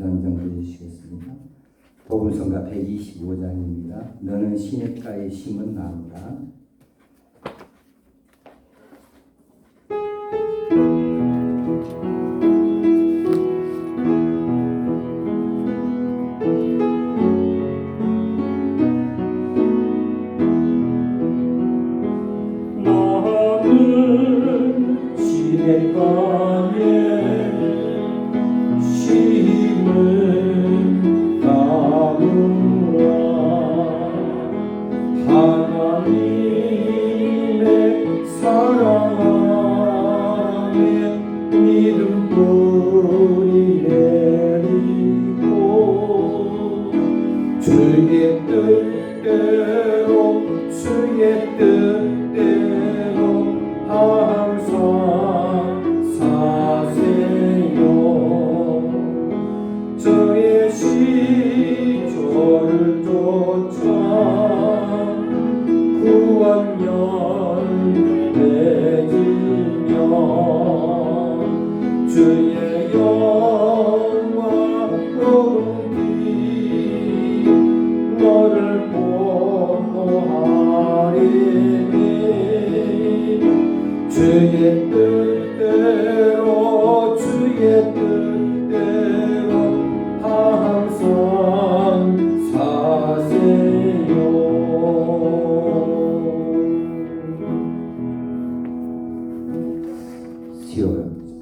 단정 해주시겠습니다. 복음성가 125장입니다. 너는 시냇가에 심은 나무다.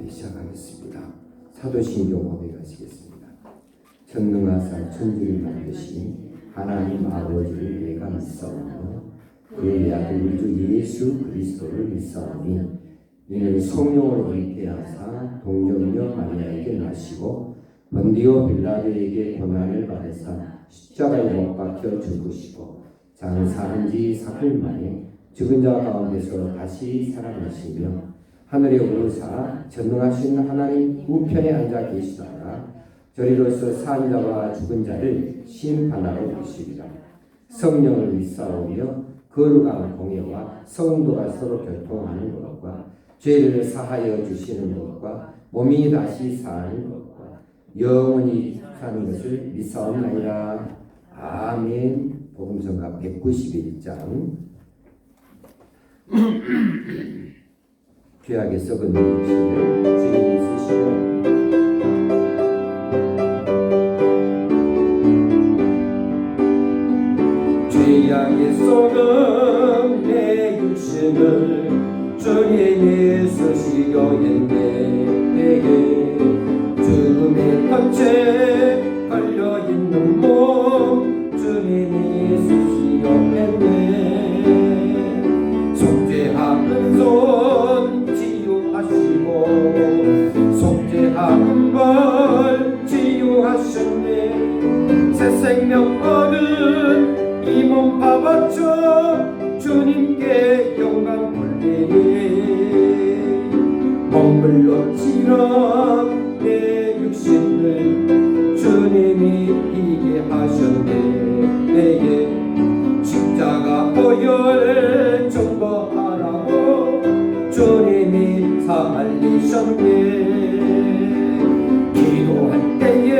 시작하겠습니다. 사도신경 고백하시겠습니다. 전능하사 천지를 만드신 하나님 아버지를 내가 믿사오며 그의 아들 우리 주 예수 그리스도를 믿사오니 이는 성령을 잉태하사 동정녀 마리아에게 나시고 본디오 빌라도에게 고난을 받으사 십자가에 못 박혀 죽으시고 장사한 지 사흘 만에 죽은 자 가운데서 다시 살아나시며 하늘에 오르사 전능하신 하나님 우편에 앉아 계시다가 저리로서 산 자와 죽은 자를 심판하러 오시리라. 성령을 믿사오며 거룩한 공예와 성도가 서로 교통하는 것과 죄를 사하여 주시는 것과 몸이 다시 사는 것과 영원히 사는 것을 믿사옵나이다. 아멘. 복음성가 191장. 귀하게 썩은 음식을 주님이 쓰시며 죄악에 썩은 내 육신을 주님이 쓰시려 했네. 죽음의 덫에 걸려있는 몸 주님이 쓰시려 했네. 속죄하는 손 속죄하는 걸 치유하셨네. 새 생명 얻은 이 몸 바바쳐 주님께 영광 돌리네. 멍글러지던 내 육신을 주님이 이게 하셨네. 내게 십자가 보혈 증거하라고 주님이 살리셨네. 기도할 때에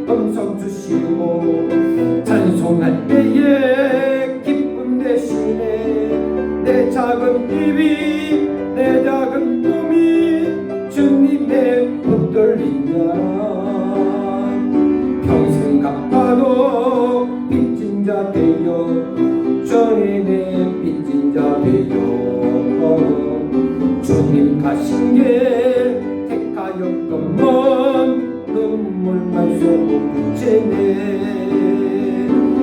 음성 주시고 찬송할 때에 기쁨 되시네. 내 작은 입이 내 작은 꿈이 주님의 붙들리냐. 평생 갚아도 빚진 자 되어 주님의 빚진 자 되어 주님 가신 길 택하였건만 눈물만 쏟고 그치네.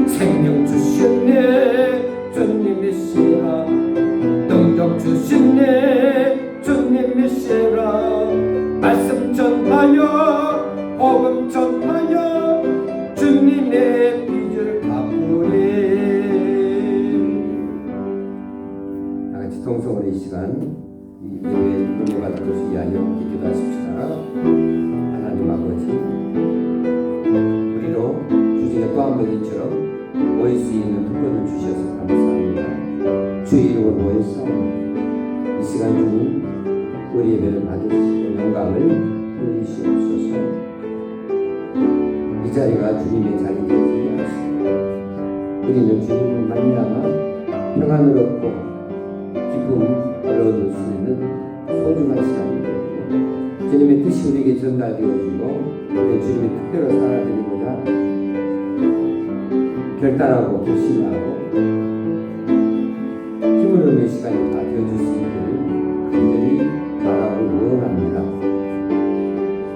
생명 주셨네 주님이시라. 능력 주셨네 주님이시라. 말씀 전하여 복음 전하여 주님의 빚을 갚으리. 다같이 동성으로 이 시간 예배 은혜받을 것을 위하여 기도하십시다. 하나님 아버지, 우리로 주중에 또 한 번이처럼 모일 수 있는 특권을 주셔서 감사합니다. 주의 이름으로 모여서 이 시간 주님 우리 예배를 받으시고 영광을 흘리시옵소서. 자리가 주님의 자리 되어지게 하시고 우리는 주님을 만나며 평안을 얻고 기쁨을 얻을 수 있는 소중한 시간이 되고 주님의 뜻이 우리에게 전달되어지고 우리 주님의 뜻대로 살아드리고자 결단하고 결심하고 힘을 얻는 시간이 다 되어줄 수 있기를 간절히 바라고 원합니다.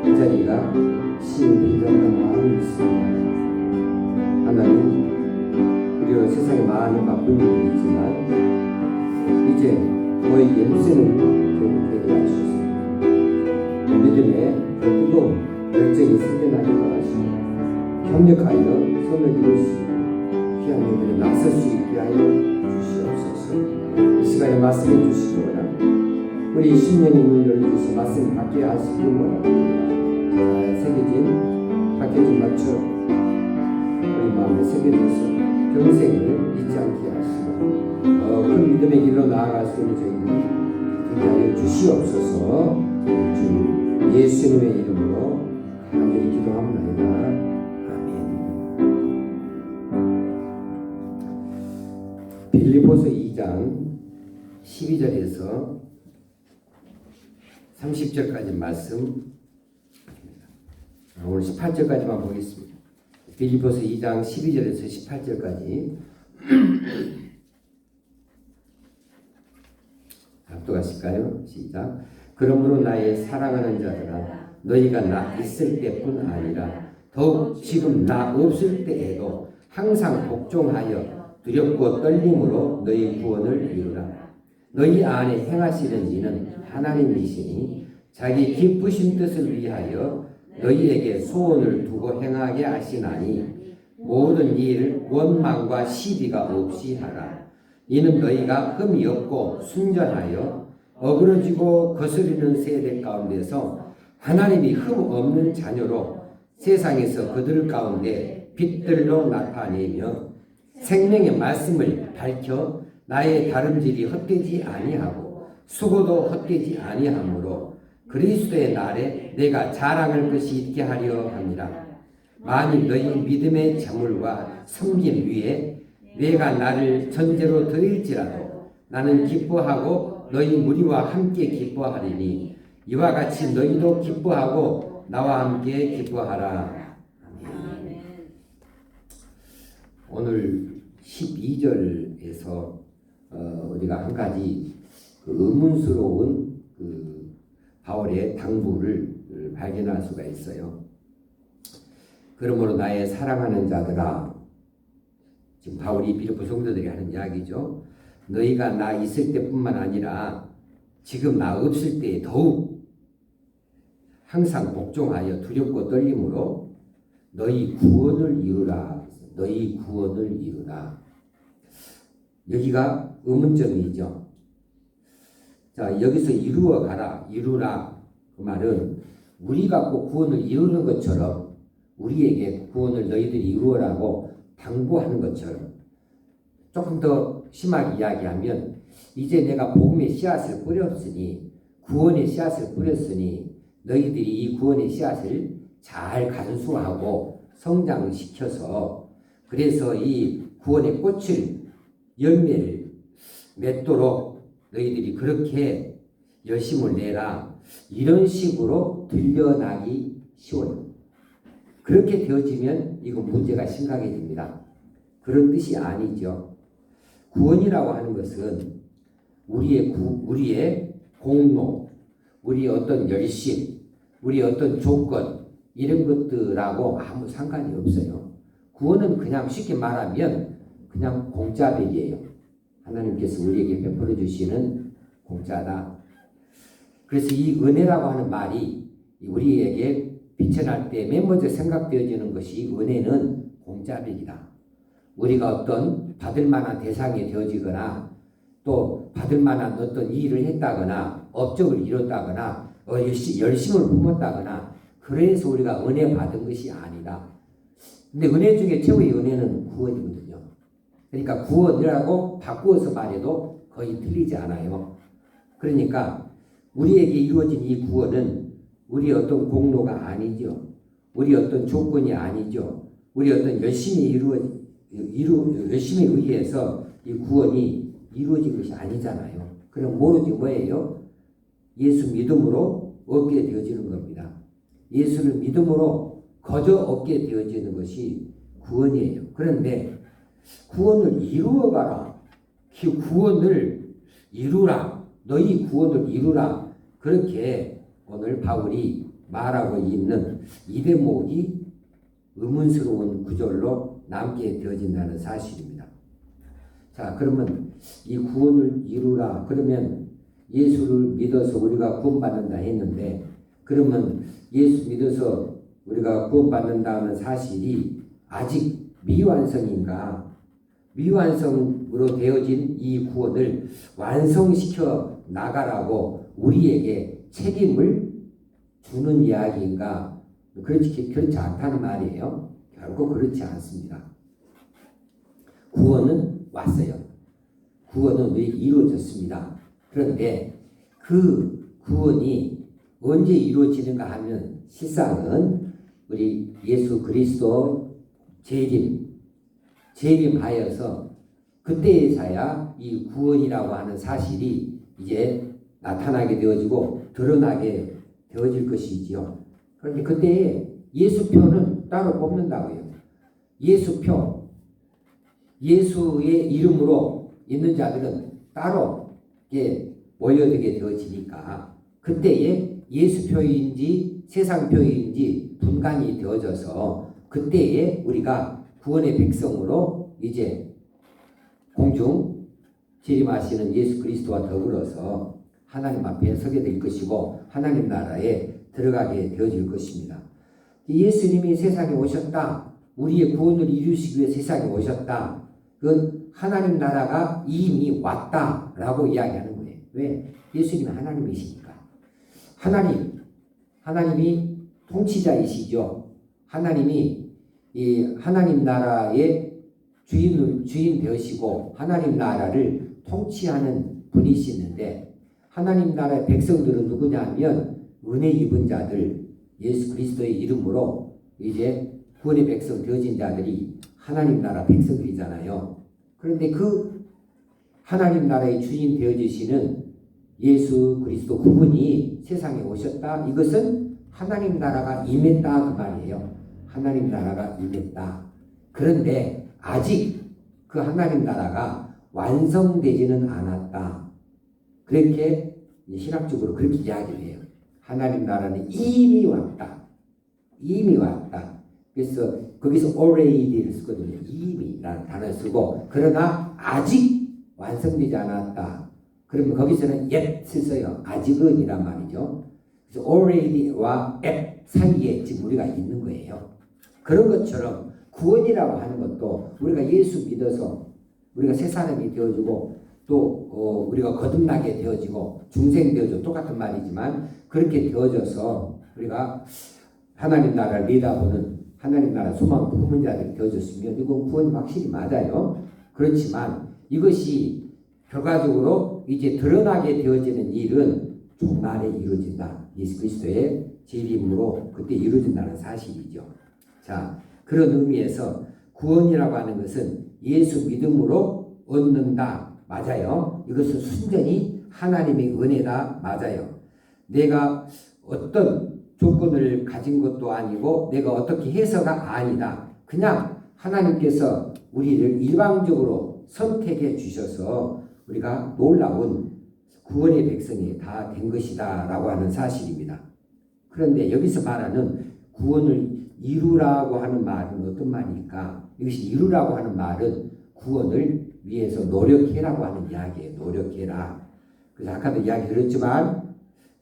이 자리가 신이 된다는 마음이 있습니다. 하나님, 우리가 세상에 많은 바쁜 일이 있지만 이제 너희 예수는 되게 하셨습니다. 믿음의 뜨거운 열정이 생겨나게 하시고 협력하여 선을 이룰 수 있고 귀한 일들에 나설 수 있게 하여 주시옵소서. 이 시간에 말씀해 주시고라 우리 20년의 문을 열어주시 말씀 받게 하시기 원합니다. 새겨진 박해진 맞춰 우리 마음에 새겨져서 평생을 잊지 않게 하시고 큰 믿음의 길로 나아갈 수 있는 저희들이 되게 하여 주시옵소서. 주 예수님의 이름으로 간절히 기도합니다. 아멘. 빌립보서 2장 12절에서 30절까지 말씀 오늘 18절까지만 보겠습니다. 빌립보서 2장 12절에서 18절까지 압도하실까요? 시작. 그러므로 나의 사랑하는 자들아 너희가 나 있을 때뿐 아니라 더욱 지금 나 없을 때에도 항상 복종하여 두렵고 떨림으로 너희 구원을 이루라. 너희 안에 행하시는 이는 하나님이시니 자기 기쁘신 뜻을 위하여 너희에게 소원을 두고 행하게 하시나니 모든 일을 원망과 시비가 없이 하라. 이는 너희가 흠이 없고 순전하여 어그러지고 거스리는 세대 가운데서 하나님이 흠 없는 자녀로 세상에서 그들 가운데 빛들로 나타내며 생명의 말씀을 밝혀 나의 다름질이 헛되지 아니하고 수고도 헛되지 아니하므로 그리스도의 날에 내가 자랑할 것이 있게 하려 합니다. 만일 너희 믿음의 재물과 섬김 위에 내가 나를 전제로 드릴지라도 나는 기뻐하고 너희 무리와 함께 기뻐하리니 이와 같이 너희도 기뻐하고 나와 함께 기뻐하라. 아멘. 오늘 12절에서 우리가 한 가지 의문스러운 바울의 당부를 발견할 수가 있어요. 그러므로 나의 사랑하는 자들아, 지금 바울이 빌립보 성도들이 하는 이야기죠. 너희가 나 있을 때뿐만 아니라 지금 나 없을 때 더욱 항상 복종하여 두렵고 떨림으로 너희 구원을 이루라. 너희 구원을 이루라. 여기가 의문점이죠. 자, 여기서 이루어 가라, 이루라. 그 말은 우리가 꼭 구원을 이루는 것처럼 우리에게 구원을 너희들이 이루어라고 당부하는 것처럼 조금 더 심하게 이야기하면 이제 내가 복음의 씨앗을 뿌렸으니 구원의 씨앗을 뿌렸으니 너희들이 이 구원의 씨앗을 잘 간수하고 성장시켜서 그래서 이 구원의 꽃을 열매를 맺도록 너희들이 그렇게 열심을 내라. 이런 식으로 들려나기 쉬워요. 그렇게 되어지면 이건 문제가 심각해집니다. 그런 뜻이 아니죠. 구원이라고 하는 것은 우리의 공로, 우리의 어떤 열심, 우리의 어떤 조건 이런 것들하고 아무 상관이 없어요. 구원은 그냥 쉽게 말하면 그냥 공짜백이에요. 하나님께서 우리에게 베풀어 주시는 공짜다. 그래서 이 은혜라고 하는 말이 우리에게 비춰날 때 맨 먼저 생각되어지는 것이 은혜는 공짜백이다. 우리가 어떤 받을 만한 대상이 되어지거나 또 받을 만한 어떤 일을 했다거나 업적을 이뤘다거나 열심을 품었다거나 그래서 우리가 은혜 받은 것이 아니다. 근데 은혜 중에 최고의 은혜는 구원이거든요. 그러니까 구원이라고 바꾸어서 말해도 거의 틀리지 않아요. 그러니까 우리에게 이루어진 이 구원은 우리의 어떤 공로가 아니죠. 우리 어떤 조건이 아니죠. 우리 어떤 열심히 열심히 의해서 이 구원이 이루어진 것이 아니잖아요. 그럼 오로지 뭐예요? 예수 믿음으로 얻게 되어지는 겁니다. 예수를 믿음으로 거저 얻게 되어지는 것이 구원이에요. 그런데 구원을 이루어가라. 구원을 이루라. 너희 구원을 이루라. 그렇게 오늘 바울이 말하고 있는 이 대목이 의문스러운 구절로 남게 되어진다는 사실입니다. 자, 그러면 이 구원을 이루라. 그러면 예수를 믿어서 우리가 구원받는다 했는데, 그러면 예수 믿어서 우리가 구원받는다는 사실이 아직 미완성인가? 미완성으로 되어진 이 구원을 완성시켜 나가라고 우리에게 책임을 주는 이야기인가? 그렇지 않다는 말이에요. 결코 그렇지 않습니다. 구원은 왔어요. 구원은 이루어졌습니다. 그런데 그 구원이 언제 이루어지는가 하면 실상은 우리 예수 그리스도 재림하여서 그때에서야 이 구원이라고 하는 사실이 이제 나타나게 되어지고 드러나게 되어질 것이지요. 그런데 그때 예수표는 따로 뽑는다고요. 예수표, 예수의 이름으로 있는 자들은 따로 모여들게 되어지니까 그때에 예수표인지 세상표인지 분간이 되어져서 그때에 우리가 구원의 백성으로 이제 공중 재림하시는 예수 그리스도와 더불어서 하나님 앞에 서게 될 것이고 하나님 나라에 들어가게 되어질 것입니다. 예수님이 세상에 오셨다. 우리의 구원을 이루시기 위해 세상에 오셨다. 그건 하나님 나라가 이미 왔다라고 이야기하는 거예요. 왜? 예수님은 하나님이시니까. 하나님이 통치자이시죠. 하나님이 이 하나님 나라의 주인 되시고 하나님 나라를 통치하는 분이시는데, 하나님 나라의 백성들은 누구냐면 은혜 입은 자들, 예수 그리스도의 이름으로 이제 구원의 백성 되어진 자들이 하나님 나라 백성들이잖아요. 그런데 그 하나님 나라의 주인 되어주시는 예수 그리스도 그분이 세상에 오셨다. 이것은 하나님 나라가 임했다 그 말이에요. 하나님 나라가 임했다. 그런데 아직 그 하나님 나라가 완성되지는 않았다. 그렇게 신학적으로 그렇게 이야기를 해요. 하나님 나라는 이미 왔다. 이미 왔다. 그래서 거기서 already를 쓰거든요. 이미라는 단어를 쓰고, 그러나 아직 완성되지 않았다. 그러면 거기서는 yet을 써요. 아직은 이란 말이죠. 그래서 already와 at 사이에 지금 우리가 있는 거예요. 그런 것처럼 구원이라고 하는 것도 우리가 예수 믿어서 우리가 새 사람이 되어지고 또 우리가 거듭나게 되어지고 중생되어져 똑같은 말이지만 그렇게 되어져서 우리가 하나님 나라를 내다보는 하나님 나라 소망 품은 자들이 되어졌으면 이건 구원이 확실히 맞아요. 그렇지만 이것이 결과적으로 이제 드러나게 되어지는 일은 종말에 이루어진다. 예수 그리스도의 재림으로 그때 이루어진다는 사실이죠. 자, 그런 의미에서 구원이라고 하는 것은 예수 믿음으로 얻는다. 맞아요. 이것은 순전히 하나님의 은혜다. 맞아요. 내가 어떤 조건을 가진 것도 아니고 내가 어떻게 해서가 아니다. 그냥 하나님께서 우리를 일방적으로 선택해 주셔서 우리가 놀라운 구원의 백성이 다 된 것이다 라고 하는 사실입니다. 그런데 여기서 말하는 구원을 이루라고 하는 말은 어떤 말일까? 이것이 이루라고 하는 말은 구원을 위해서 노력해라고 하는 이야기예요. 노력해라. 그래서 아까도 이야기 드렸지만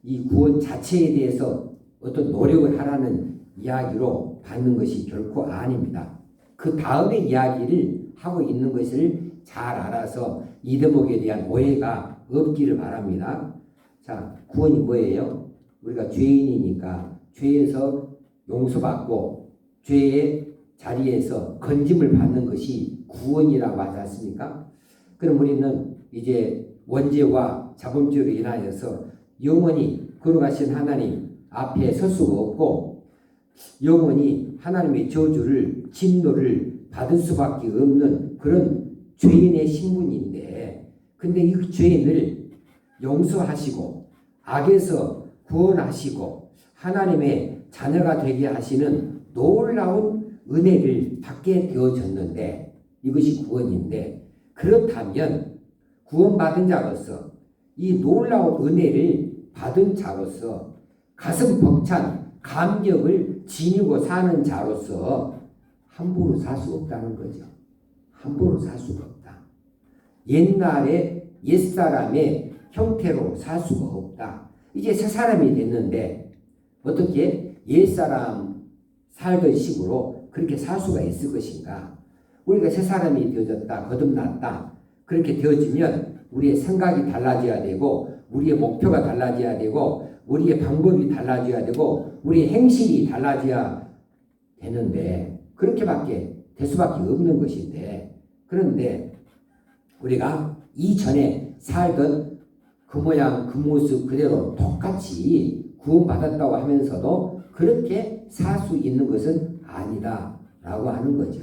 이 구원 자체에 대해서 어떤 노력을 하라는 이야기로 받는 것이 결코 아닙니다. 그 다음의 이야기를 하고 있는 것을 잘 알아서 이 대목에 대한 오해가 없기를 바랍니다. 자, 구원이 뭐예요? 우리가 죄인이니까 죄에서 용서받고 죄의 자리에서 건짐을 받는 것이 구원이라고 하지 않습니까? 그럼 우리는 이제 원죄와 자범죄로 인하여서 영원히 걸어가신 하나님 앞에 설 수가 없고 영원히 하나님의 저주를 진노를 받을 수밖에 없는 그런 죄인의 신분인데, 근데 이 죄인을 용서하시고 악에서 구원하시고 하나님의 자녀가 되게 하시는 놀라운 은혜를 받게 되어졌는데, 이것이 구원인데, 그렇다면 구원받은 자로서 이 놀라운 은혜를 받은 자로서 가슴 벅찬 감격을 지니고 사는 자로서 함부로 살 수 없다는 거죠. 함부로 살 수가 없다. 옛날에 옛사람의 형태로 살 수가 없다. 이제 새 사람이 됐는데 어떻게 옛사람 살던 식으로 그렇게 살 수가 있을 것인가? 우리가 새 사람이 되어졌다, 거듭났다, 그렇게 되어지면 우리의 생각이 달라져야 되고, 우리의 목표가 달라져야 되고, 우리의 방법이 달라져야 되고, 우리의 행실이 달라져야 되는데, 그렇게밖에 될 수밖에 없는 것인데, 그런데 우리가 이전에 살던 그 모양 그 모습 그대로 똑같이 구원받았다고 하면서도 그렇게 살 수 있는 것은 아니다 라고 하는 거죠.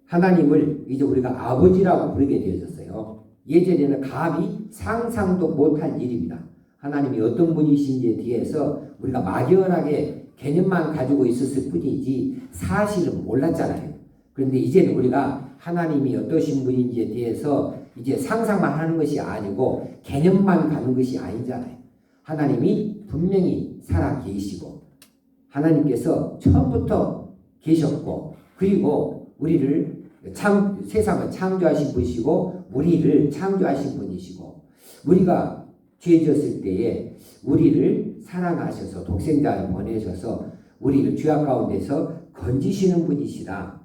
하나님을 이제 우리가 아버지라고 부르게 되어졌어요. 예전에는 감히 상상도 못할 일입니다. 하나님이 어떤 분이신지에 대해서 우리가 막연하게 개념만 가지고 있었을 뿐이지 사실은 몰랐잖아요. 그런데 이제는 우리가 하나님이 어떠신 분인지에 대해서 이제 상상만 하는 것이 아니고 개념만 가는 것이 아니잖아요. 하나님이 분명히 살아 계시고 하나님께서 처음부터 계셨고, 그리고 우리를 세상을 창조하신 분이시고 우리를 창조하신 분이시고, 우리가 죄 지었을 때에 우리를 사랑하셔서 독생자를 보내셔서 우리를 죄악 가운데서 건지시는 분이시다.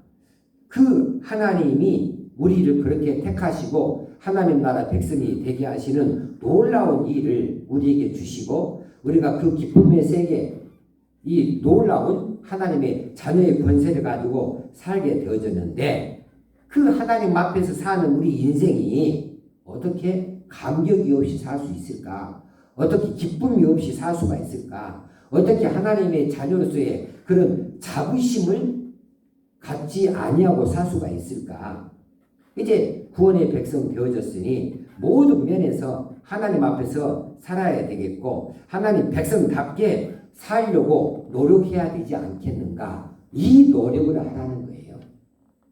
그 하나님이 우리를 그렇게 택하시고 하나님 나라 백성이 되게 하시는 놀라운 일을 우리에게 주시고, 우리가 그 기쁨의 세계, 이 놀라운 하나님의 자녀의 권세를 가지고 살게 되어졌는데, 그 하나님 앞에서 사는 우리 인생이 어떻게 감격이 없이 살 수 있을까? 어떻게 기쁨이 없이 살 수가 있을까? 어떻게 하나님의 자녀로서의 그런 자부심을 갖지 아니하고 살 수가 있을까? 이제 구원의 백성 되어졌으니 모든 면에서 하나님 앞에서 살아야 되겠고, 하나님 백성답게 살려고 노력해야 되지 않겠는가? 이 노력을 하라는 거예요.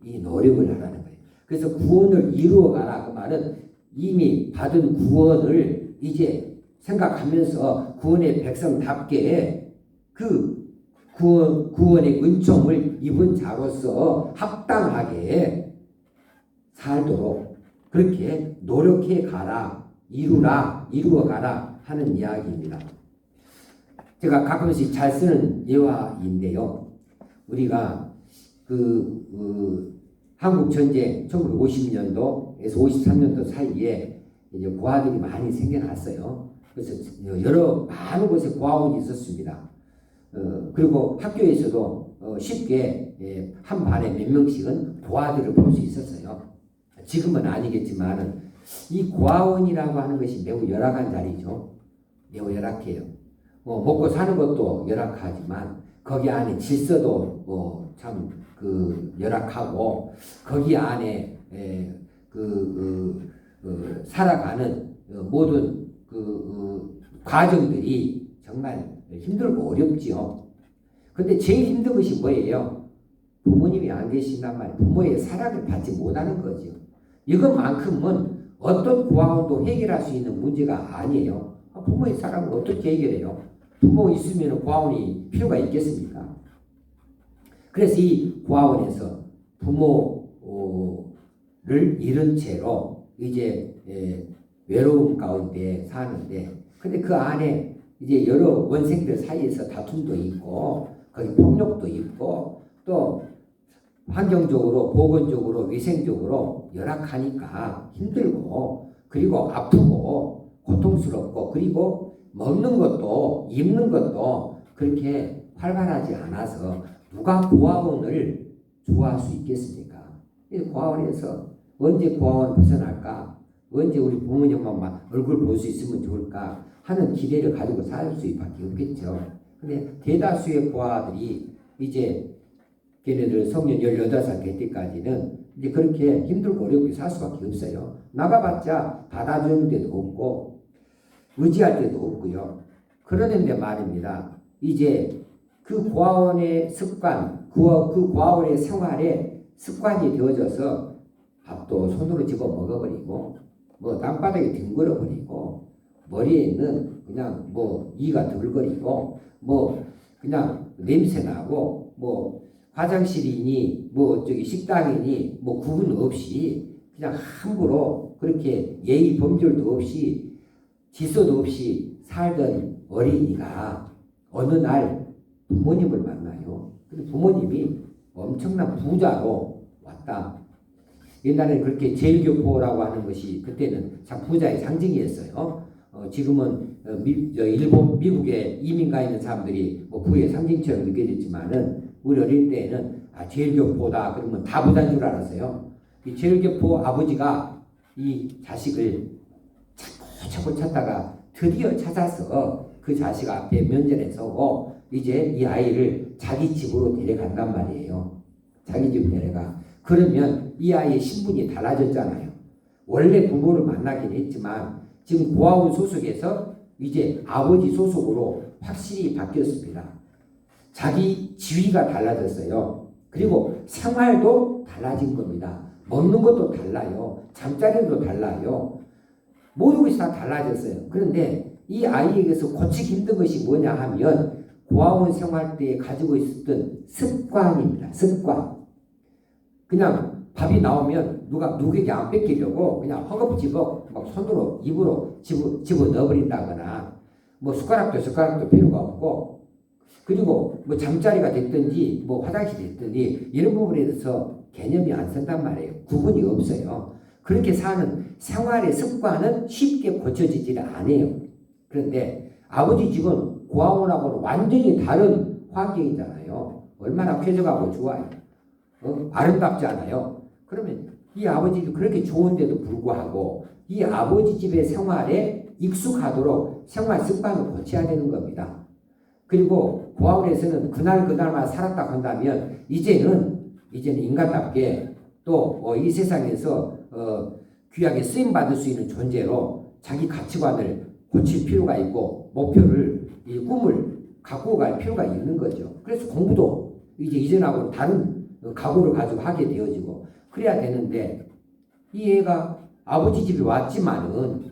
이 노력을 하라는 거예요. 그래서 구원을 이루어가라, 그 말은 이미 받은 구원을 이제 생각하면서 구원의 백성답게 그 구원의 은총을 입은 자로서 합당하게 살도록 그렇게 노력해 가라, 이루어 가라 하는 이야기입니다. 제가 가끔씩 잘 쓰는 예화인데요. 우리가 한국 전쟁 1950년도에서 53년도 사이에 이제 고아들이 많이 생겨났어요. 그래서 많은 곳에 고아원이 있었습니다. 그리고 학교에서도 쉽게 한 반에 몇 명씩은 고아들을 볼 수 있었어요. 지금은 아니겠지만은 이 고아원이라고 하는 것이 매우 열악한 자리죠. 매우 열악해요. 먹고 사는 것도 열악하지만 거기 안에 질서도 참 열악하고, 거기 안에 살아가는 모든 과정들이 정말 힘들고 어렵지요. 근데 제일 힘든 것이 뭐예요? 부모님이 안 계신단 말이에요. 부모의 사랑을 받지 못하는 거죠. 이것만큼은 어떤 고아원도 해결할 수 있는 문제가 아니에요. 부모의 사랑을 어떻게 해결해요? 부모 있으면 고아원이 필요가 있겠습니까? 그래서 이 고아원에서 부모를 잃은 채로 이제 외로움 가운데 사는데, 근데 그 안에 이제 여러 원생들 사이에서 다툼도 있고 거기 폭력도 있고 또 환경적으로 보건적으로 위생적으로 열악하니까 힘들고, 그리고 아프고 고통스럽고, 그리고 먹는 것도 입는 것도 그렇게 활발하지 않아서 누가 고아원을 좋아할 수 있겠습니까? 고아원에서 언제 고아원 벗어날까? 언제 우리 부모님만 얼굴 볼 수 있으면 좋을까 하는 기대를 가지고 살 수밖에 없겠죠. 근데 대다수의 고아들이 이제 걔네들 성년 18살 될 때까지는 이제 그렇게 힘들고 어렵게 살 수밖에 없어요. 나가봤자 받아주는 데도 없고 의지할 데도 없고요. 그러는데 말입니다. 이제 그 고아원의 습관, 그 고아원의 생활에 습관이 되어져서 밥도 손으로 집어 먹어버리고 뭐 땅바닥에 뒹굴어버리고 머리에 있는 그냥 뭐 이가 덜거리고 뭐 그냥 냄새나고 뭐 화장실이니 뭐 저기 식당이니 뭐 구분 없이 그냥 함부로 그렇게 예의 범절도 없이 질서도 없이 살던 어린이가 어느 날 부모님을 만나요. 근데 부모님이 엄청난 부자로 왔다. 옛날에는 그렇게 제일교포라고 하는 것이 그때는 참 부자의 상징이었어요. 지금은 일본, 미국에 이민 가 있는 사람들이 뭐 부의 상징처럼 느껴졌지만은 우리 어릴 때에는 제일교포다 그러면 다 부자인 줄 알았어요. 이 제일교포 아버지가 이 자식을 자꾸 찾다가 드디어 찾아서 그 자식 앞에 면전에 서고 이제 이 아이를 자기 집으로 데려간단 말이에요. 자기 집 데려가. 그러면 이 아이의 신분이 달라졌잖아요. 원래 부모를 만나긴 했지만 지금 고아원 소속에서 이제 아버지 소속으로 확실히 바뀌었습니다. 자기 지위가 달라졌어요. 그리고 생활도 달라진 겁니다. 먹는 것도 달라요. 잠자리도 달라요. 모든 것이 다 달라졌어요. 그런데 이 아이에게서 고치기 힘든 것이 뭐냐 하면 고아원 생활 때 가지고 있었던 습관입니다. 습관. 그냥 밥이 나오면 누구에게 안 뺏기려고 그냥 허겁지겁 막 손으로 입으로 집어 넣어버린다거나 뭐 숟가락도 필요가 없고 그리고 뭐 잠자리가 됐든지 뭐 화장실이 됐든지 이런 부분에 대해서 개념이 안 쓴단 말이에요. 구분이 없어요. 그렇게 사는 생활의 습관은 쉽게 고쳐지지를 않아요. 그런데 아버지 집은 고아원하고는 완전히 다른 환경이잖아요. 얼마나 쾌적하고 좋아요. 아름답지 않아요. 그러면 이 아버지 집이 그렇게 좋은데도 불구하고 이 아버지 집의 생활에 익숙하도록 생활 습관을 고쳐야 되는 겁니다. 그리고 고아원에서는 그날만 살았다 한다면 이제는 인간답게 또 이 세상에서 귀하게 쓰임받을 수 있는 존재로 자기 가치관을 고칠 필요가 있고 목표를 이 꿈을 갖고 갈 필요가 있는 거죠. 그래서 공부도 이전하고 다른 각오를 가지고 하게 되어지고 그래야 되는데 이 애가 아버지 집에 왔지만은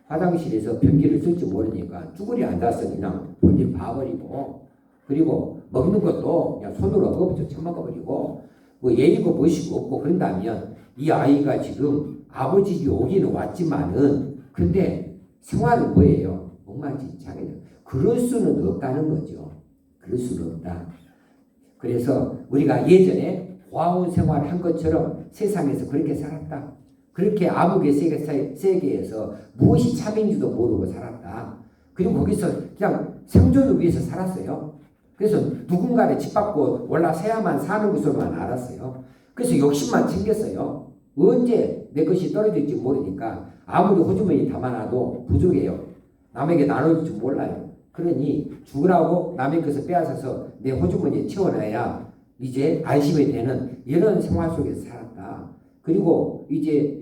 화장실에서 변기를 쓸지 모르니까 쭈그리 앉아서 그냥 볼일 봐버리고 그리고 먹는 것도 그냥 손으로 엎어져 처먹어버리고 뭐 예의고 무엇이고 없고 그런다면 이 아이가 지금 아버지 집에 오기는 왔지만은 근데 생활은 뭐예요? 엉망진창이에요. 그럴 수는 없다는 거죠. 그럴 수는 없다. 그래서 우리가 예전에 고아원 생활을 한 것처럼 세상에서 그렇게 살았다. 그렇게 암흑의 세계에서 무엇이 참인지도 모르고 살았다. 그리고 거기서 그냥 생존을 위해서 살았어요. 그래서 누군가를 짓밟고 올라서야만 사는 것으로만 알았어요. 그래서 욕심만 챙겼어요. 언제 내 것이 떨어질지 모르니까 아무리 호주머니 담아놔도 부족해요. 남에게 나눠줄 줄 몰라요. 그러니 죽으라고 남의 것을 빼앗아서 내 호주머니에 채워놔야 이제 안심이 되는 이런 생활 속에서 살았다. 그리고 이제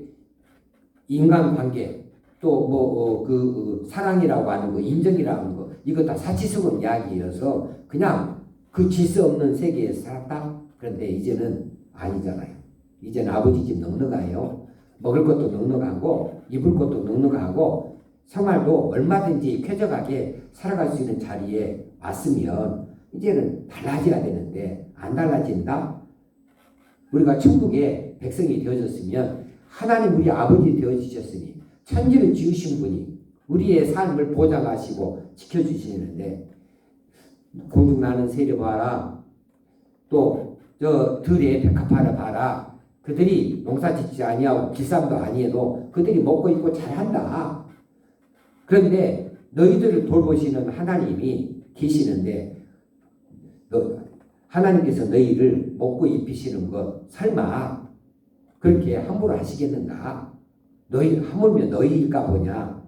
인간관계 또 사랑이라고 하는 거, 인정이라고 하는 거 이거 다 사치스러운 이야기여서 그냥 그 질서 없는 세계에서 살았다. 그런데 이제는 아니잖아요. 이제는 아버지 집 넉넉해요. 먹을 것도 넉넉하고 입을 것도 넉넉하고 생활도 얼마든지 쾌적하게 살아갈 수 있는 자리에 왔으면 이제는 달라져야 되는데 안 달라진다? 우리가 천국의 백성이 되어졌으면 하나님 우리 아버지 되어주셨으니 천지를 지으신 분이 우리의 삶을 보장하시고 지켜주시는데 공중 나는 새를 봐라. 또 저 들의 백합화를 봐라. 그들이 농사 짓지 아니하고 길쌈도 아니해도 그들이 먹고 입고 잘한다. 그런데 너희들을 돌보시는 하나님이 계시는데 하나님께서 너희를 먹고 입히시는 것 설마 그렇게 함부로 하시겠는가? 하물며 너희일까 보냐?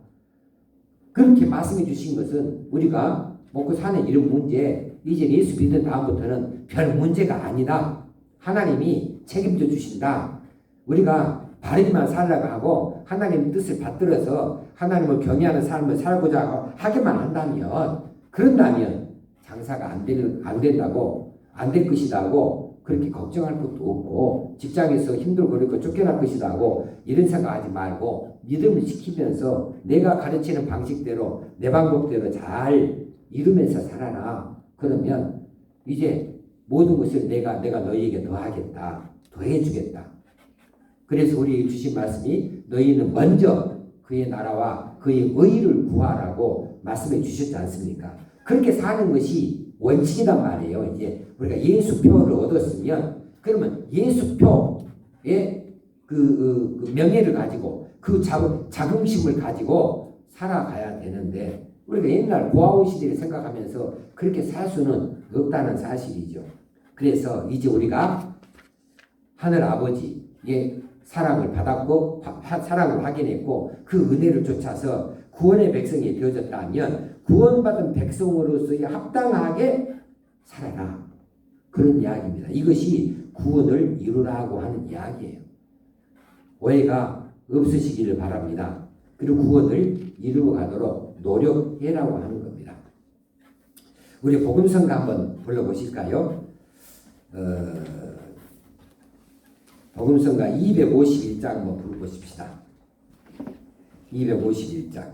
그렇게 말씀해 주신 것은 우리가 먹고 사는 이런 문제, 이제 예수 믿은 다음부터는 별 문제가 아니다. 하나님이 책임져 주신다. 우리가 바르게만 살라고 하고 하나님 뜻을 받들어서 하나님을 경외하는 삶을 살고자 하기만 한다면, 그런다면 장사가 안 된다고, 안 될 것이다고 그렇게 걱정할 것도 없고, 직장에서 힘들고 그렇고 쫓겨날 것이다고 이런 생각하지 말고 믿음을 지키면서 내가 가르치는 방식대로 내 방법대로 잘 이루면서 살아라. 그러면 이제 모든 것을 내가 너희에게 더하겠다, 더해주겠다. 그래서 우리 주신 말씀이 너희는 먼저 그의 나라와 그의 의를 구하라고 말씀해 주셨지 않습니까? 그렇게 사는 것이 원칙이란 말이에요. 이제 우리가 예수표를 얻었으면, 그러면 예수표의 그 명예를 가지고 그 자긍심을 가지고 살아가야 되는데, 우리가 옛날 고아원 시대를 생각하면서 그렇게 살 수는 없다는 사실이죠. 그래서 이제 우리가 하늘 아버지의 사랑을 받았고 사랑을 확인했고 그 은혜를 쫓아서 구원의 백성이 되어졌다면 구원받은 백성으로서의 합당하게 살아라. 그런 이야기입니다. 이것이 구원을 이루라고 하는 이야기예요. 오해가 없으시기를 바랍니다. 그리고 구원을 이루어가도록 노력해라고 하는 겁니다. 우리 복음성가 한번 불러보실까요? 복음성가 251장 한번 불러보십시다. 251장.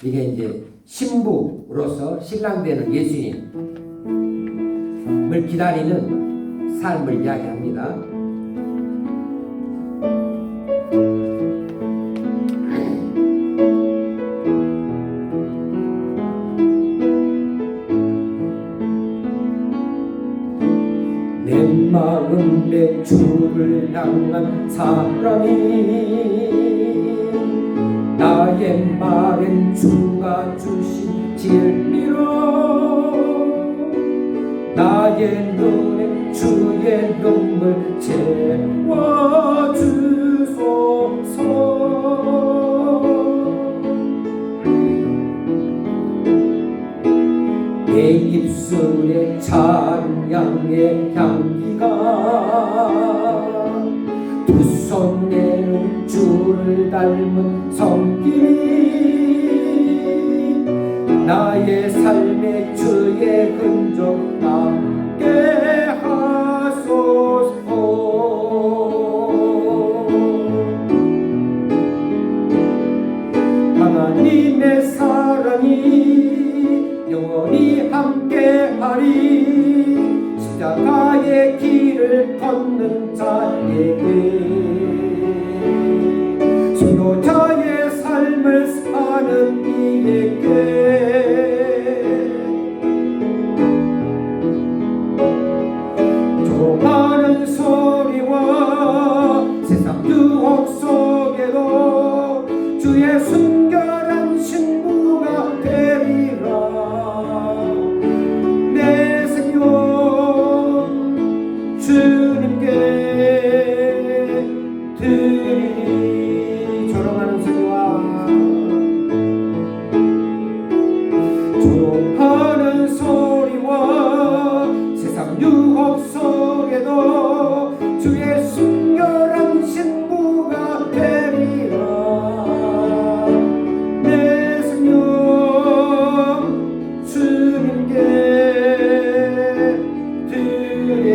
이게 이제 신부로서 신랑되는 예수님을 기다리는 삶을 이야기합니다. 내 마음에 주를 향한 사랑이, 나의 말은 주가 주신 진리로, 나의 눈에 주의 눈물 채워주소서. 내 입술에 찬양의 향기가, 두 손 내는 주를 닮은 손길이, 나의 삶에 주의 흔적 남게 하소서. 하나님의 사랑이 영원히 함께하리, 십자가의 길을 걷는 자에게, 수요자의 삶을 사는 이에게, 조롱하는 소리와 세상 유혹 속에도 주의 순결한 신부가 되리라. 내 생명 주님께 드리리. 조롱하는 소리와 세상 유혹 속에도 주의 순결한 신부가 되리라. 내 생명 주님께 드리리.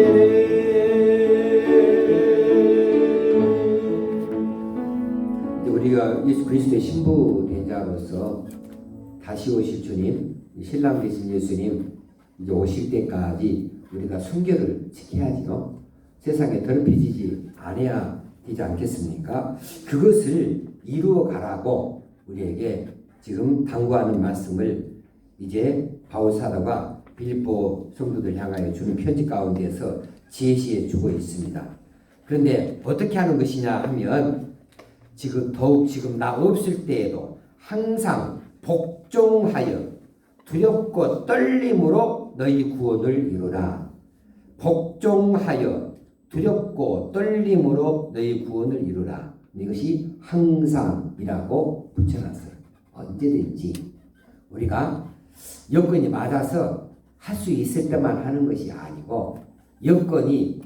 우리가 예수 그리스도의 신부 대자로서 다시 오실 주님, 신랑 되신 예수님 이제 오실 때까지 우리가 순결을 지켜야지요. 세상에 더럽혀지지 않아야 되지 않겠습니까? 그것을 이루어 가라고 우리에게 지금 당부하는 말씀을 이제 바울 사도가 빌립보 성도들 향하여 주는 편지 가운데서 제시해 주고 있습니다. 그런데 어떻게 하는 것이냐 하면, 지금 나 없을 때에도 항상 복종하여 두렵고 떨림으로 너희 구원을 이루라. 복종하여 두렵고 떨림으로 너희 구원을 이루라. 이것이 항상이라고 붙여놨어요. 언제든지 우리가 여건이 맞아서 할 수 있을 때만 하는 것이 아니고 여건이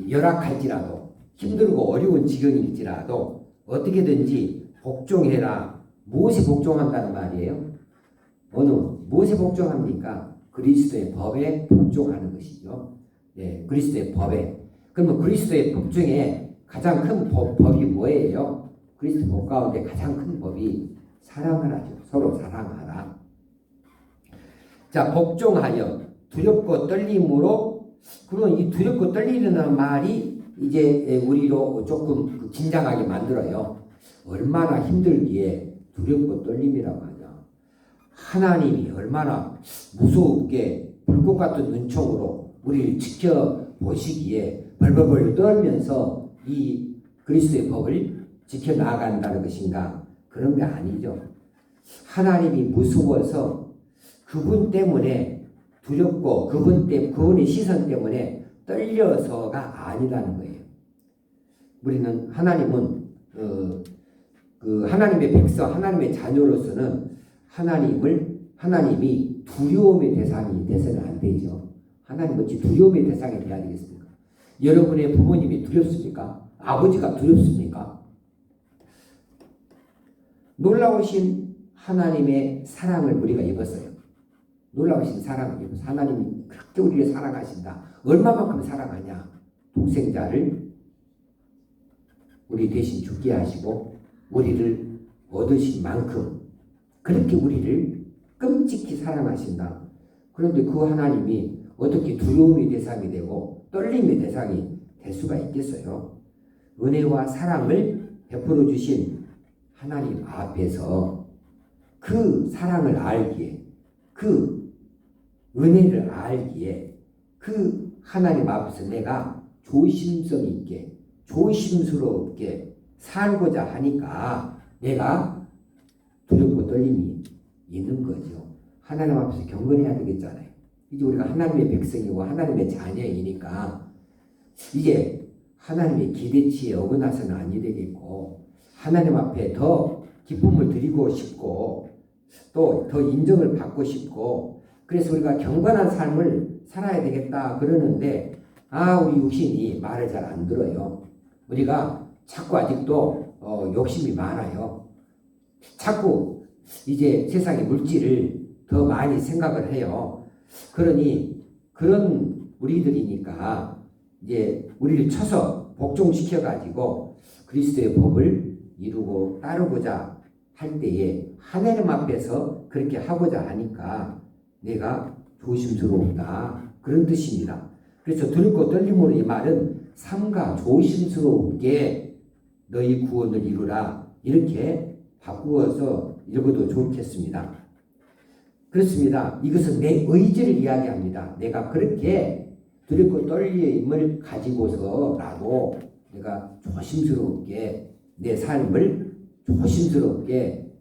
열악할지라도 힘들고 어려운 지경일지라도 어떻게든지 복종해라. 무엇이 복종한다는 말이에요? 무엇에 복종합니까? 그리스도의 법에 복종하는 것이죠. 예, 그리스도의 법에. 그러면 그리스도의 법 중에 가장 큰 법이 뭐예요? 그리스도 법 가운데 가장 큰 법이 사랑하라죠. 서로 사랑하라. 자, 복종하여 두렵고 떨림으로. 그러면 이 두렵고 떨리는 말이 이제 우리로 조금 긴장하게 만들어요. 얼마나 힘들기에 두렵고 떨림이라고 하냐. 하나님이 얼마나 무섭게 불꽃 같은 눈총으로 우리를 지켜보시기에 벌벌벌 떨면서 이 그리스도의 법을 지켜나간다는 것인가? 그런 게 아니죠. 하나님이 무서워서 그분 때문에 두렵고 그분의 시선 때문에 떨려서가 아니라는 거예요. 우리는 하나님은 그 하나님의 백성, 하나님의 자녀로서는 하나님이 두려움의 대상이 돼서는 안 되죠. 하나님 어찌 두려움의 대상이 돼야 되겠습니까? 여러분의 부모님이 두렵습니까? 아버지가 두렵습니까? 놀라우신 하나님의 사랑을 우리가 입었어요. 놀라우신 사랑을 입어서 하나님이 그렇게 우리를 사랑하신다. 얼마만큼 사랑하냐? 독생자를 우리 대신 죽게 하시고 우리를 얻으신 만큼 그렇게 우리를 끔찍히 사랑하신다. 그런데 그 하나님이 어떻게 두려움의 대상이 되고 떨림의 대상이 될 수가 있겠어요? 은혜와 사랑을 베풀어 주신 하나님 앞에서 그 사랑을 알기에, 그 은혜를 알기에 그 하나님 앞에서 내가 조심성 있게 조심스럽게 살고자 하니까 내가 두렵고 떨림이 있는 거죠. 하나님 앞에서 경건해야 되겠잖아요. 이제 우리가 하나님의 백성이고 하나님의 자녀이니까 이제 하나님의 기대치에 어긋나서는 아니 되겠고 하나님 앞에 더 기쁨을 드리고 싶고 또 더 인정을 받고 싶고 그래서 우리가 경건한 삶을 살아야 되겠다 그러는데 우리 육신이 말을 잘 안 들어요. 우리가 자꾸 아직도 욕심이 많아요. 자꾸 이제 세상의 물질을 더 많이 생각을 해요. 그러니 그런 우리들이니까 이제 우리를 쳐서 복종시켜 가지고 그리스도의 법을 이루고 따르고자 할 때에 하나님 앞에서 그렇게 하고자 하니까 내가 조심스러우다 그런 뜻입니다. 그래서 두렵고 떨림으로 이 말은 삼가 조심스럽게 너희 구원을 이루라 이렇게 바꾸어서 읽어도 좋겠습니다. 그렇습니다. 이것은 내 의지를 이야기합니다. 내가 그렇게 두렵고 떨림을 가지고서라도 내가 조심스럽게 내 삶을 조심스럽게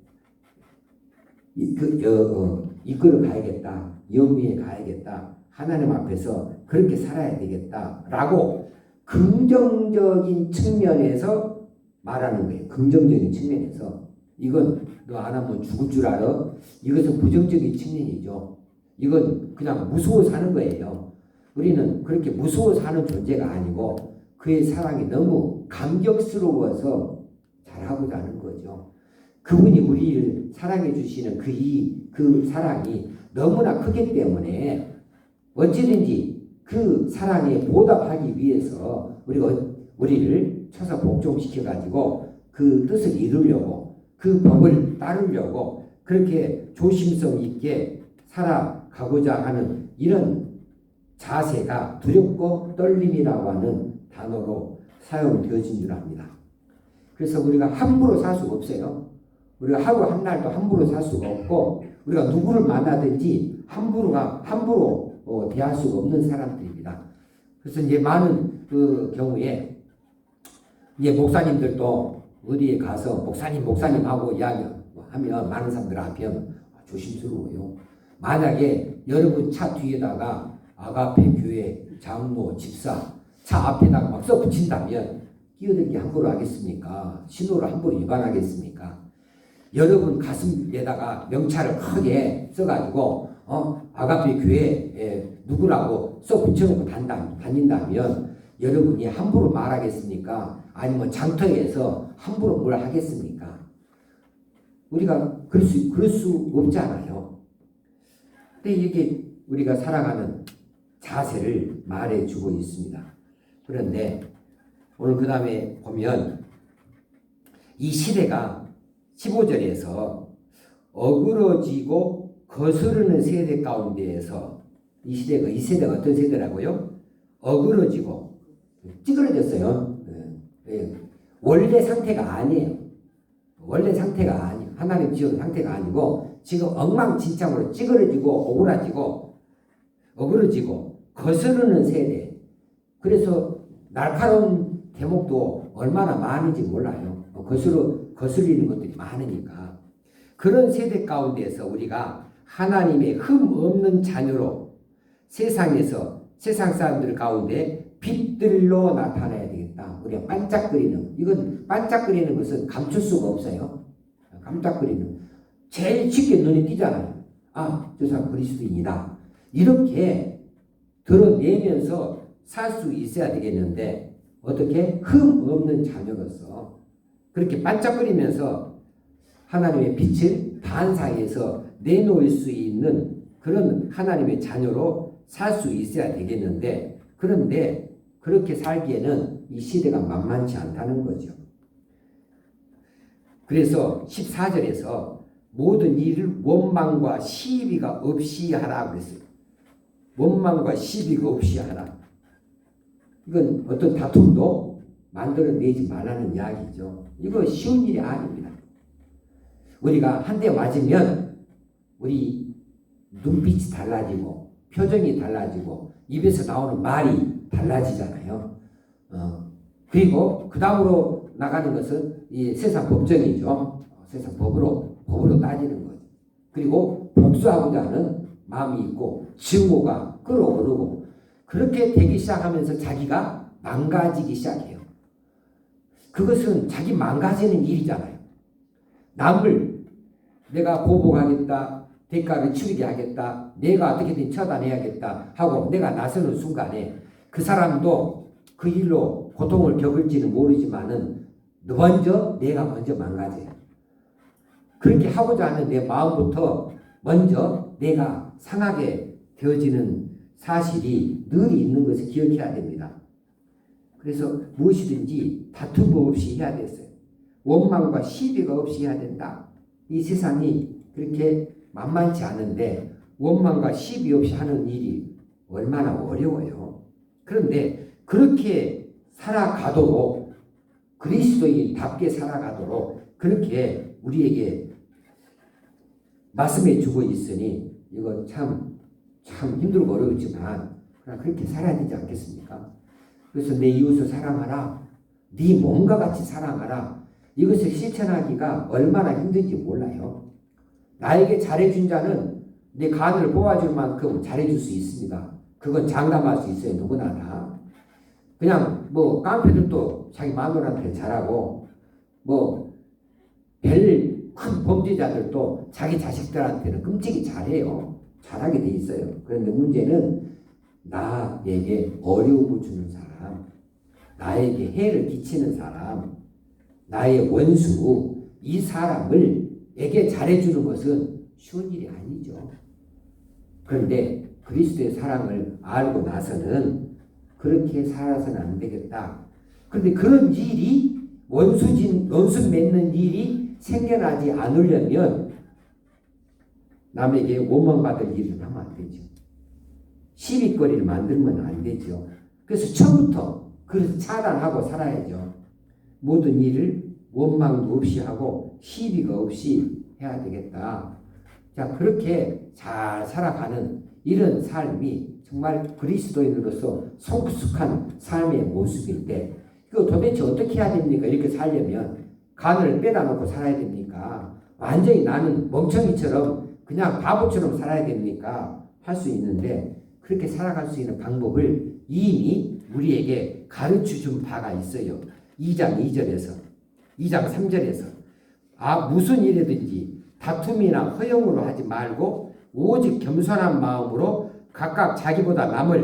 이끌어 가야겠다. 영위에 가야겠다. 하나님 앞에서 그렇게 살아야 되겠다라고 긍정적인 측면에서 말하는 거예요. 긍정적인 측면에서. 이건 너 안 하면 죽을 줄 알아? 이것은 부정적인 측면이죠. 이건 그냥 무서워 사는 거예요. 우리는 그렇게 무서워 사는 존재가 아니고 그의 사랑이 너무 감격스러워서 잘하고자 하는 거죠. 그분이 우리를 사랑해 주시는 그 사랑이 너무나 크기 때문에 언제든지 그 사랑에 보답하기 위해서 우리를 쳐서 복종시켜 가지고 그 뜻을 이루려고 그 법을 따르려고 그렇게 조심성 있게 살아가고자 하는 이런 자세가 두렵고 떨림이라고 하는 단어로 사용되어진 줄 압니다. 그래서 우리가 함부로 살 수가 없어요. 우리가 하루 한 날도 함부로 살 수가 없고 우리가 누구를 만나든지 함부로 대할 수가 없는 사람들입니다. 그래서 이제 많은 그 경우에 이제 목사님들도 어디에 가서 목사님 하고 이야기하면 많은 사람들 앞에 조심스러워요. 만약에 여러분 차 뒤에다가 아가페 교회 장로 집사 차 앞에다가 막 써붙인다면 끼어들기 함부로 하겠습니까? 신호를 함부로 위반하겠습니까? 여러분 가슴에다가 명찰을 크게 써가지고 아가페 교회 누구라고 써 붙여놓고 다닌다면 여러분이 함부로 말하겠습니까? 아니면 장터에서 함부로 뭘 하겠습니까? 우리가 그럴 수 없잖아요. 근데 이게 우리가 살아가는 자세를 말해주고 있습니다. 그런데 오늘 그 다음에 보면 이 시대가 15절에서 어그러지고 거스르는 세대 가운데에서 이 세대가 어떤 세대라고요? 어그러지고 찌그러졌어요. 원래 상태가 아니에요. 원래 상태가 아니에요. 하나님 지은 상태가 아니고 지금 엉망진창으로 찌그러지고 어그러지고 거스르는 세대. 그래서 날카로운 대목도 얼마나 많은지 몰라요. 거슬리는 것들이 많으니까. 그런 세대 가운데서 우리가 하나님의 흠 없는 자녀로 세상에서 세상 사람들 가운데 빛들로 나타나야 되겠다. 우리가 반짝거리는, 이건 반짝거리는 것은 감출 수가 없어요. 깜짝거리는. 제일 쉽게 눈에 띄잖아요. 아, 저 사람 그리스도인이다. 이렇게 드러내면서 살 수 있어야 되겠는데 어떻게? 흠 없는 자녀로서 그렇게 반짝거리면서 하나님의 빛을 반사해서 내놓을 수 있는 그런 하나님의 자녀로 살 수 있어야 되겠는데, 그런데 그렇게 살기에는 이 시대가 만만치 않다는 거죠. 그래서 14절에서 모든 일을 원망과 시비가 없이 하라 그랬어요. 원망과 시비가 없이 하라. 이건 어떤 다툼도 만들어내지 말라는 이야기죠. 이거 쉬운 일이 아닙니다. 우리가 한 대 맞으면 우리 눈빛이 달라지고 표정이 달라지고 입에서 나오는 말이 달라지잖아요. 그리고 그 다음으로 나가는 것은 이 세상 법정이죠. 세상 법으로 따지는 거죠. 그리고 복수하고자 하는 마음이 있고 증오가 끌어오르고 그렇게 되기 시작하면서 자기가 망가지기 시작해요. 그것은 자기 망가지는 일이잖아요. 남을 내가 보복하겠다, 대가를 치르게 하겠다, 내가 어떻게든 처단해야겠다 하고 내가 나서는 순간에 그 사람도 그 일로 고통을 겪을지는 모르지만은 내가 먼저 망가져요. 그렇게 하고자 하는 내 마음부터 먼저 내가 상하게 되어지는 사실이 늘 있는 것을 기억해야 됩니다. 그래서 무엇이든지 다툼 없이 해야 됐어요. 원망과 시비가 없이 해야 된다. 이 세상이 그렇게 만만치 않은데 원망과 시비 없이 하는 일이 얼마나 어려워요. 그런데 그렇게 살아가도록 그리스도인답게 살아가도록 그렇게 우리에게 말씀해 주고 있으니 이거 참 힘들고 어려웠지만 그러나 그렇게 살아야 되지 않겠습니까? 그래서 내 이웃을 사랑하라. 네 몸과 같이 사랑하라. 이것을 실천하기가 얼마나 힘든지 몰라요. 나에게 잘해준 자는 내 간을 뽑아줄 만큼 잘해줄 수 있습니다. 그건 장담할 수 있어요. 누구나 다. 그냥 깡패들도 자기 마누라한테 잘하고 별 큰 범죄자들도 자기 자식들한테는 끔찍이 잘해요. 잘하게 돼 있어요. 그런데 문제는 나에게 어려움을 주는 사람, 나에게 해를 끼치는 사람, 나의 원수, 이 사람에게 잘해주는 것은 쉬운 일이 아니죠. 그런데 그리스도의 사랑을 알고 나서는 그렇게 살아서는 안 되겠다. 그런데 그런 일이 원수 맺는 일이 생겨나지 않으려면 남에게 원망받을 일을 하면 안 되죠. 시비거리를 만들면 안 되죠. 그래서 처음부터 그래서 차단하고 살아야죠. 모든 일을 원망도 없이 하고 시비가 없이 해야 되겠다. 자, 그렇게 잘 살아가는 이런 삶이 정말 그리스도인으로서 성숙한 삶의 모습인데 이거 도대체 어떻게 해야 됩니까? 이렇게 살려면 간을 빼다 놓고 살아야 됩니까? 완전히 나는 멍청이처럼 그냥 바보처럼 살아야 됩니까? 할 수 있는데 그렇게 살아갈 수 있는 방법을 이미 우리에게 가르쳐 준 바가 있어요. 2장 2절에서 2장 3절에서 무슨 일이든지 다툼이나 허용으로 하지 말고 오직 겸손한 마음으로 각각 자기보다 남을